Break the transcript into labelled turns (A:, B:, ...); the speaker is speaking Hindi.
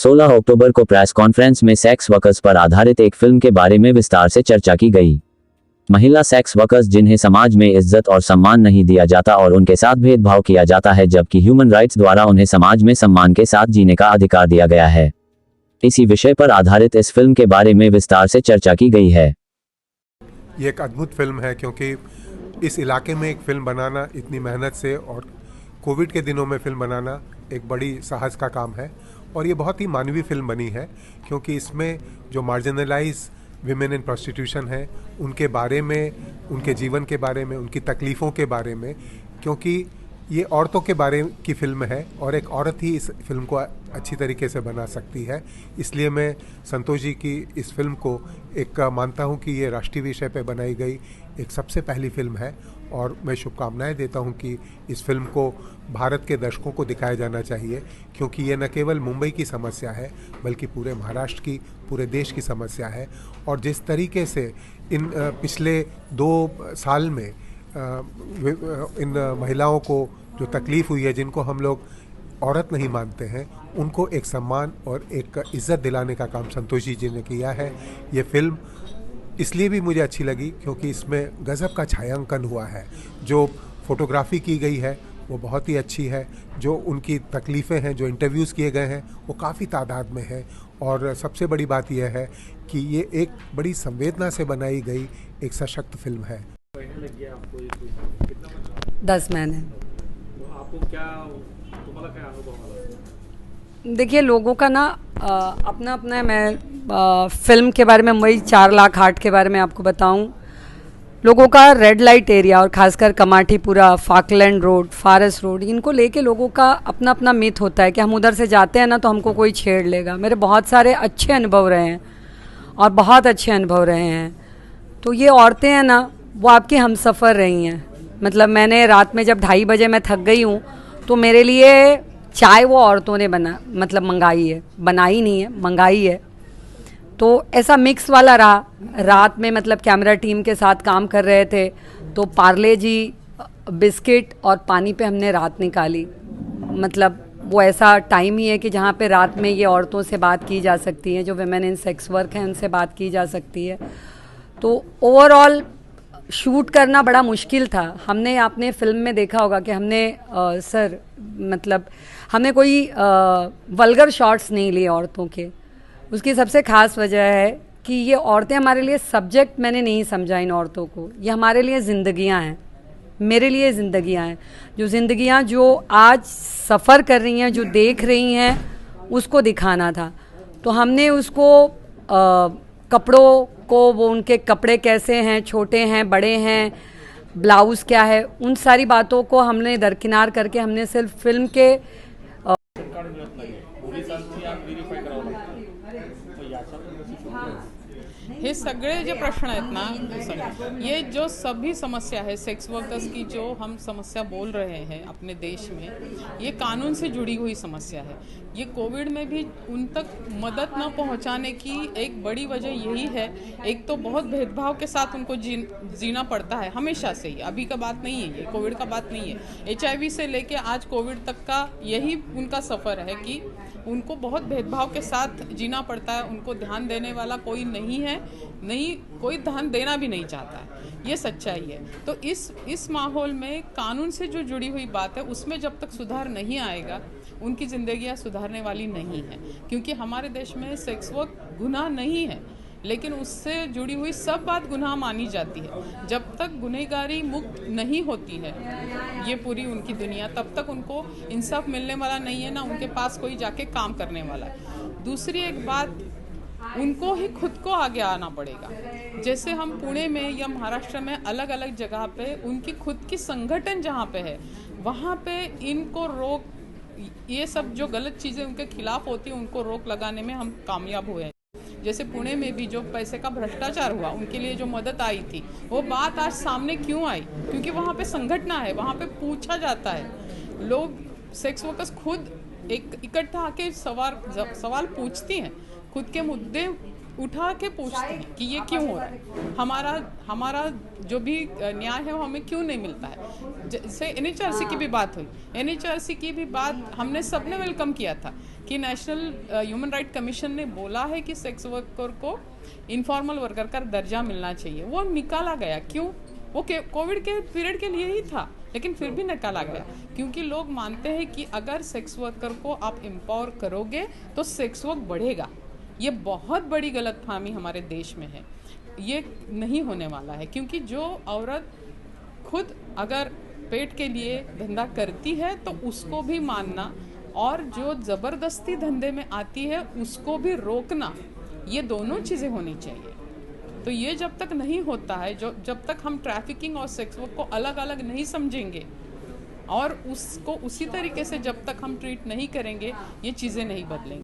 A: 16 अक्टूबर को प्रेस कॉन्फ्रेंस में सेक्स वर्कर्स पर आधारित एक फिल्म के बारे में विस्तार से चर्चा की गई। महिला सेक्स वर्कर्स जिन्हें समाज में इज्जत और सम्मान नहीं दिया जाता और उनके साथ भेदभाव किया जाता है, जबकि ह्यूमन राइट्स द्वारा उन्हें समाज में सम्मान के साथ जीने का अधिकार दिया गया है। इसी विषय पर आधारित इस फिल्म के बारे में विस्तार से चर्चा की गई है।
B: ये एक अद्भुत फिल्म है क्योंकि इस इलाके में एक फिल्म बनाना इतनी मेहनत से और कोविड के दिनों में फिल्म बनाना एक बड़ी साहस का काम है और ये बहुत ही मानवीय फिल्म बनी है क्योंकि इसमें जो मार्जिनलाइज विमेन इन प्रोस्टिट्यूशन है उनके बारे में, उनके जीवन के बारे में, उनकी तकलीफ़ों के बारे में, क्योंकि ये औरतों के बारे की फिल्म है और एक औरत ही इस फिल्म को अच्छी तरीके से बना सकती है। इसलिए मैं संतोष जी की इस फिल्म को एक मानता हूँ कि ये राष्ट्रीय विषय पे बनाई गई एक सबसे पहली फिल्म है और मैं शुभकामनाएं देता हूँ कि इस फिल्म को भारत के दर्शकों को दिखाया जाना चाहिए क्योंकि ये न केवल मुंबई की समस्या है बल्कि पूरे महाराष्ट्र की, पूरे देश की समस्या है। और जिस तरीके से इन पिछले 2 साल में इन महिलाओं को जो तकलीफ़ हुई है, जिनको हम लोग औरत नहीं मानते हैं, उनको एक सम्मान और एक इज़्ज़त दिलाने का काम संतोष जी ने किया है। ये फिल्म इसलिए भी मुझे अच्छी लगी क्योंकि इसमें गज़ब का छायांकन हुआ है। जो फोटोग्राफी की गई है वो बहुत ही अच्छी है। जो उनकी तकलीफ़ें हैं, जो इंटरव्यूज़ किए गए हैं, वो काफ़ी तादाद में हैं। और सबसे बड़ी बात यह है कि ये एक बड़ी संवेदना से बनाई गई एक सशक्त फिल्म है।
C: 10 महीने।
D: आपको क्या, तुम्हाला काय अनुभव आला?
C: देखिए, लोगों का ना अपना अपना है। मैं फिल्म के बारे में, वही 4 लाख 8 के बारे में आपको बताऊं। लोगों का रेड लाइट एरिया और खासकर कमाठीपुरा, फाकलैंड रोड, फारस रोड, इनको लेके लोगों का अपना अपना मिथ होता है कि हम उधर से जाते हैं ना तो हमको कोई छेड़ लेगा। मेरे बहुत सारे अच्छे अनुभव रहे हैं और बहुत अच्छे अनुभव रहे हैं। तो ये औरतें हैं ना, वो आपकी हमसफ़र रही हैं। मतलब मैंने रात में जब 2:30 बजे मैं थक गई हूँ तो मेरे लिए चाय वो औरतों ने मंगाई है, बनाई नहीं है, मंगाई है। तो ऐसा मिक्स वाला रहा। रात में मतलब कैमरा टीम के साथ काम कर रहे थे तो पार्ले जी, बिस्किट और पानी पे हमने रात निकाली। मतलब वो ऐसा टाइम ही है कि जहाँ पे रात में ये औरतों से बात की जा सकती है, जो विमेन इन सेक्स वर्क हैं उनसे बात की जा सकती है। तो ओवरऑल शूट करना बड़ा मुश्किल था। हमने आपने फिल्म में देखा होगा कि हमने हमने कोई वल्गर शॉट्स नहीं लिए औरतों के। उसकी सबसे ख़ास वजह है कि ये औरतें हमारे लिए सब्जेक्ट मैंने नहीं समझा इन औरतों को। ये हमारे लिए ज़िंदगियाँ हैं, मेरे लिए ज़िंदगियाँ हैं। जो ज़िंदगियाँ जो आज सफ़र कर रही हैं, जो देख रही हैं, उसको दिखाना था। तो हमने उसको कपड़ों को, वो उनके कपड़े कैसे हैं, छोटे हैं, बड़े हैं, ब्लाउज़ क्या है, उन सारी बातों को हमने दरकिनार करके हमने सिर्फ फिल्म के
E: हे सगळे जे प्रश्न आहेत ना, ये जो सभी समस्या है सेक्स वर्कर्स की, जो हम समस्या बोल रहे हैं अपने देश में, ये कानून से जुड़ी हुई समस्या है। ये कोविड में भी उन तक मदद न पहुंचाने की एक बड़ी वजह यही है। एक तो बहुत भेदभाव के साथ उनको जीना पड़ता है हमेशा से ही, अभी का बात नहीं है, ये कोविड का बात नहीं है। HIV से लेके आज कोविड तक का यही उनका सफ़र है कि उनको बहुत भेदभाव के साथ जीना पड़ता है। उनको ध्यान देने वाला कोई नहीं है, नहीं कोई ध्यान देना भी नहीं चाहता है, ये सच्चाई है। तो इस माहौल में कानून से जो जुड़ी हुई बात है, उसमें जब तक सुधार नहीं आएगा, उनकी ज़िंदगियाँ सुधारने वाली नहीं है। क्योंकि हमारे देश में सेक्स वर्क गुनाह नहीं है, लेकिन उससे जुड़ी हुई सब बात गुनाह मानी जाती है। जब तक गुनहगारी मुक्त नहीं होती है ये पूरी उनकी दुनिया, तब तक उनको इंसाफ मिलने वाला नहीं है, ना उनके पास कोई जाके काम करने वाला है। दूसरी एक बात, उनको ही खुद को आगे आना पड़ेगा। जैसे हम पुणे में या महाराष्ट्र में अलग अलग जगह पे उनकी खुद की संगठन जहाँ पे है, वहाँ पे इनको रोक, ये सब जो गलत चीज़ें उनके खिलाफ होती है, उनको रोक लगाने में हम कामयाब हुए हैं। जैसे पुणे में भी जो पैसे का भ्रष्टाचार हुआ, उनके लिए जो मदद आई थी, वो बात आज सामने क्यों आई? क्योंकि वहाँ पे संगठन है, वहाँ पे पूछा जाता है। लोग, सेक्स वर्कर्स खुद एक इकट्ठा आके सवाल पूछती हैं, खुद के मुद्दे उठा के पूछते हैं कि ये क्यों हो रहा है, हमारा जो भी न्याय है वो हमें क्यों नहीं मिलता है। जैसे एनएचआरसी की भी बात हुई, एनएचआरसी की भी बात हमने सबने वेलकम किया था कि नेशनल ह्यूमन राइट कमीशन ने बोला है कि सेक्स वर्कर को इनफॉर्मल वर्कर का दर्जा मिलना चाहिए। वो निकाला गया, क्यों? वो कोविड के पीरियड के लिए ही था, लेकिन फिर भी निकाला गया क्योंकि लोग मानते हैं कि अगर सेक्स वर्कर को आप एम्पावर करोगे तो सेक्स वर्क बढ़ेगा। ये बहुत बड़ी गलतफहमी हमारे देश में है, ये नहीं होने वाला है, क्योंकि जो औरत खुद अगर पेट के लिए धंधा करती है तो उसको भी मानना, और जो ज़बरदस्ती धंधे में आती है उसको भी रोकना, ये दोनों चीज़ें होनी चाहिए। तो ये जब तक नहीं होता है, जब तक हम ट्रैफिकिंग और सेक्स वर्क को अलग अलग नहीं समझेंगे और उसको उसी तरीके से जब तक हम ट्रीट नहीं करेंगे, ये चीज़ें नहीं बदलेंगी।